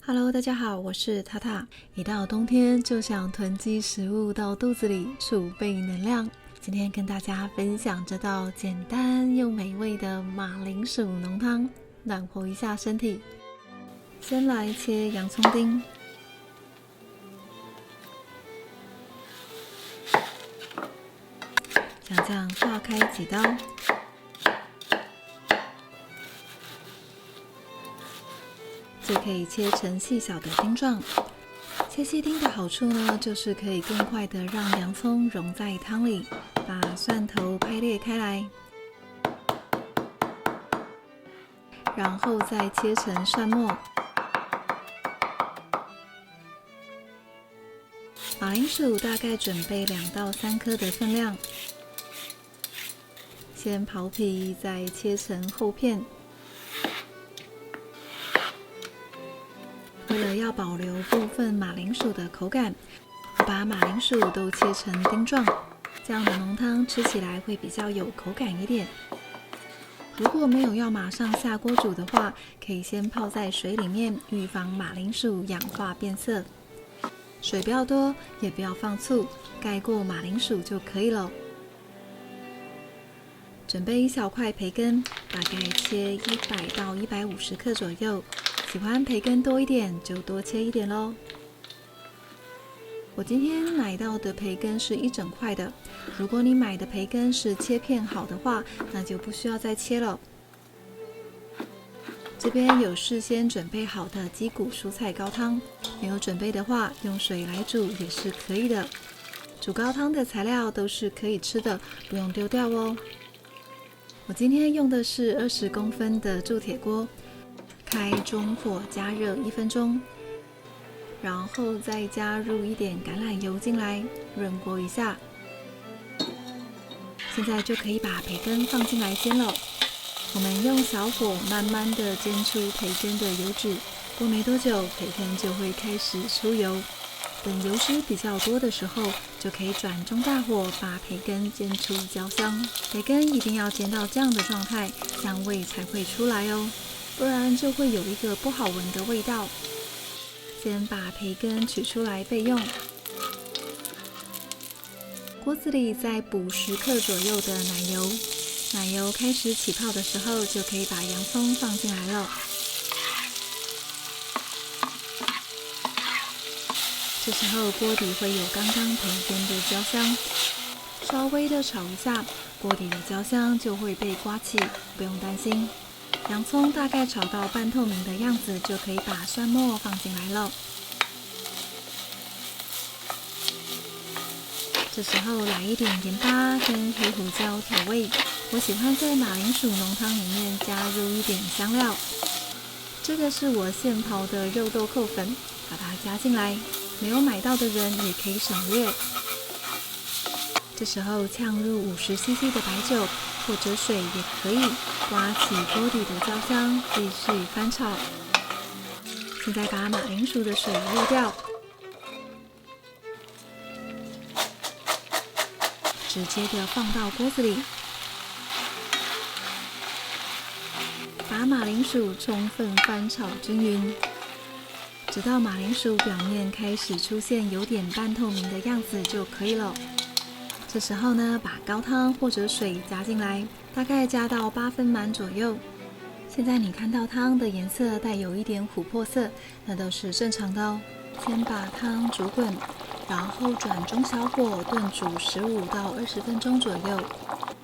Hello， 大家好，我是塔塔。一到冬天就想囤积食物到肚子里，储备能量。今天跟大家分享这道简单又美味的马铃薯浓汤，暖和一下身体。先来切洋葱丁，将这样划开几刀。就可以切成细小的丁状。切细丁的好处呢，就是可以更快的让洋葱融在汤里，把蒜头拍裂开来，然后再切成蒜末。马铃薯大概准备2到3颗的分量，先刨皮，再切成厚片。为了要保留部分马铃薯的口感，我把马铃薯都切成丁状，这样的浓汤吃起来会比较有口感一点。如果没有要马上下锅煮的话，可以先泡在水里面，预防马铃薯氧化变色。水不要多，也不要放醋，盖过马铃薯就可以了。准备1小块培根，大概切100到150克左右。喜欢培根多一点，就多切一点咯。我今天买到的培根是1整块的，如果你买的培根是切片好的话，那就不需要再切了。这边有事先准备好的鸡骨蔬菜高汤，没有准备的话，用水来煮也是可以的。煮高汤的材料都是可以吃的，不用丢掉哦。我今天用的是20公分的铸铁锅。开中火加热1分钟，然后再加入一点橄榄油进来，润锅一下。现在就可以把培根放进来煎了。我们用小火慢慢的煎出培根的油脂，过没多久，培根就会开始出油。等油脂比较多的时候，就可以转中大火把培根煎出焦香。培根一定要煎到这样的状态，香味才会出来哦。不然就会有一个不好闻的味道。先把培根取出来备用。锅子里再补10克左右的奶油，奶油开始起泡的时候，就可以把洋葱放进来了。这时候锅底会有刚刚培根的焦香，稍微的炒一下，锅底的焦香就会被刮起，不用担心。洋葱大概炒到半透明的样子，就可以把蒜末放进来了。这时候来一点盐巴跟黑胡椒调味。我喜欢在马铃薯浓汤里面加入一点香料。这个是我现刨的肉豆蔻粉，把它加进来。没有买到的人也可以省略。这时候呛入50cc 的白酒或者水也可以，刮起锅底的焦香，继续翻炒。现在把马铃薯的水沥掉，直接的放到锅子里，把马铃薯充分翻炒均匀，直到马铃薯表面开始出现有点半透明的样子就可以了。这时候呢，把高汤或者水加进来，大概加到8分满左右。现在你看到汤的颜色带有一点琥珀色，那都是正常的哦。先把汤煮滚，然后转中小火炖煮15到20分钟左右，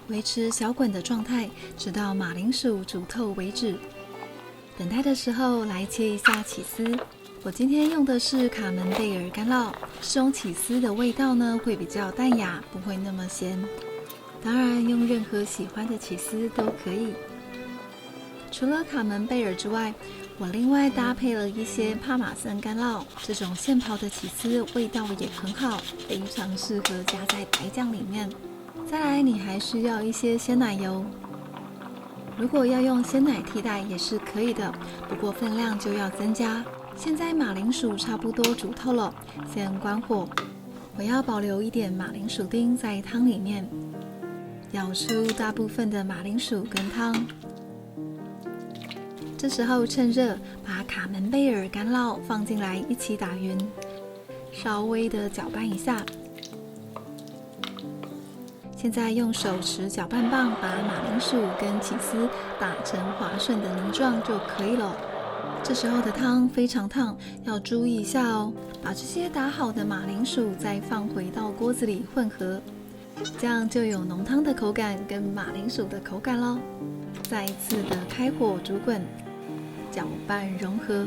维持小滚的状态，直到马铃薯煮透为止。等待的时候来切一下起司。我今天用的是卡门贝尔干酪，这种起司的味道呢会比较淡雅，不会那么咸。当然用任何喜欢的起司都可以。除了卡门贝尔之外，我另外搭配了一些帕玛森干酪，这种现刨的起司味道也很好，非常适合加在白酱里面。再来你还需要一些鲜奶油，如果要用鲜奶替代也是可以的，不过分量就要增加。现在马铃薯差不多煮透了，先关火。我要保留一点马铃薯丁在汤里面，舀出大部分的马铃薯跟汤。这时候趁热把卡门贝尔干酪放进来一起打匀，稍微的搅拌一下。现在用手持搅拌棒把马铃薯跟起司打成滑顺的泥状就可以了。这时候的汤非常烫，要注意一下哦。把这些打好的马铃薯再放回到锅子里混合，这样就有浓汤的口感跟马铃薯的口感咯。再一次的开火煮滚，搅拌融合。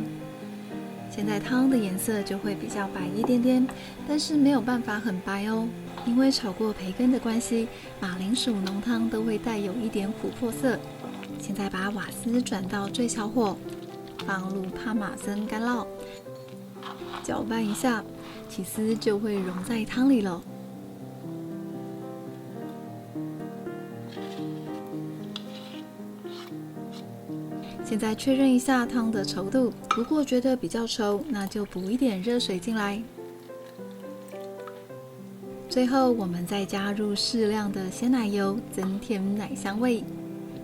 现在汤的颜色就会比较白一点点，但是没有办法很白哦，因为炒过培根的关系，马铃薯浓汤都会带有一点琥珀色。现在把瓦斯转到最小火，放入帕玛森干酪，搅拌一下，起司就会融在汤里了。现在确认一下汤的稠度，如果觉得比较稠，那就补一点热水进来。最后我们再加入适量的鲜奶油，增添奶香味。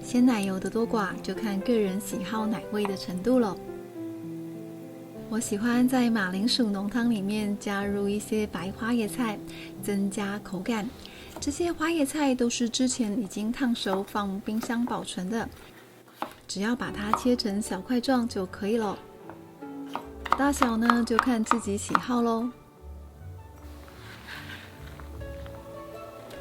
鲜奶油的多寡就看个人喜好奶味的程度了。我喜欢在马铃薯浓汤里面加入一些白花椰菜，增加口感。这些花椰菜都是之前已经烫熟放冰箱保存的，只要把它切成小块状就可以了。大小呢就看自己喜好咯。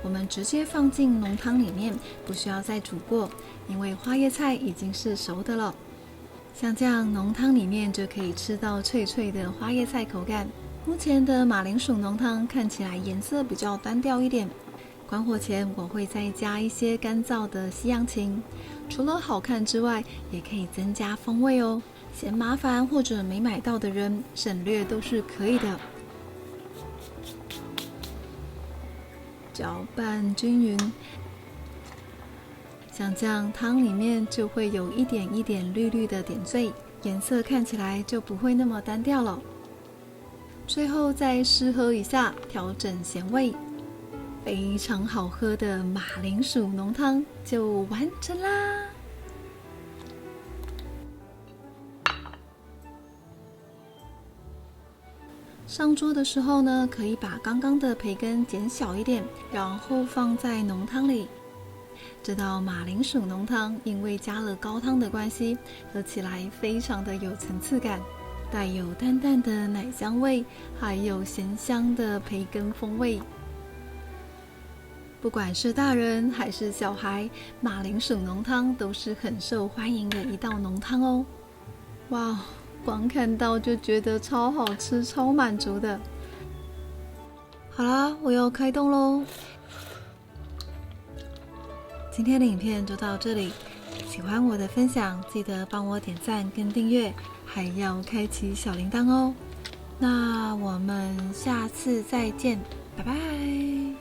我们直接放进浓汤里面，不需要再煮过，因为花椰菜已经是熟的了。像这样浓汤里面就可以吃到脆脆的花椰菜口感。目前的马铃薯浓汤看起来颜色比较单调一点，关火前我会再加一些干燥的西洋芹，除了好看之外，也可以增加风味哦。嫌麻烦或者没买到的人，省略都是可以的。搅拌均匀，像这样汤里面就会有一点一点绿绿的点缀，颜色看起来就不会那么单调了。最后再试喝一下，调整咸味，非常好喝的马铃薯浓汤就完成啦！上桌的时候呢，可以把刚刚的培根减小一点，然后放在浓汤里。这道马铃薯浓汤因为加了高汤的关系，喝起来非常的有层次感，带有淡淡的奶香味，还有咸香的培根风味。不管是大人还是小孩，马铃薯浓汤都是很受欢迎的一道浓汤哦。哇，光看到就觉得超好吃、超满足的。好啦，我要开动咯。今天的影片就到这里，喜欢我的分享，记得帮我点赞跟订阅，还要开启小铃铛哦。那我们下次再见，拜拜。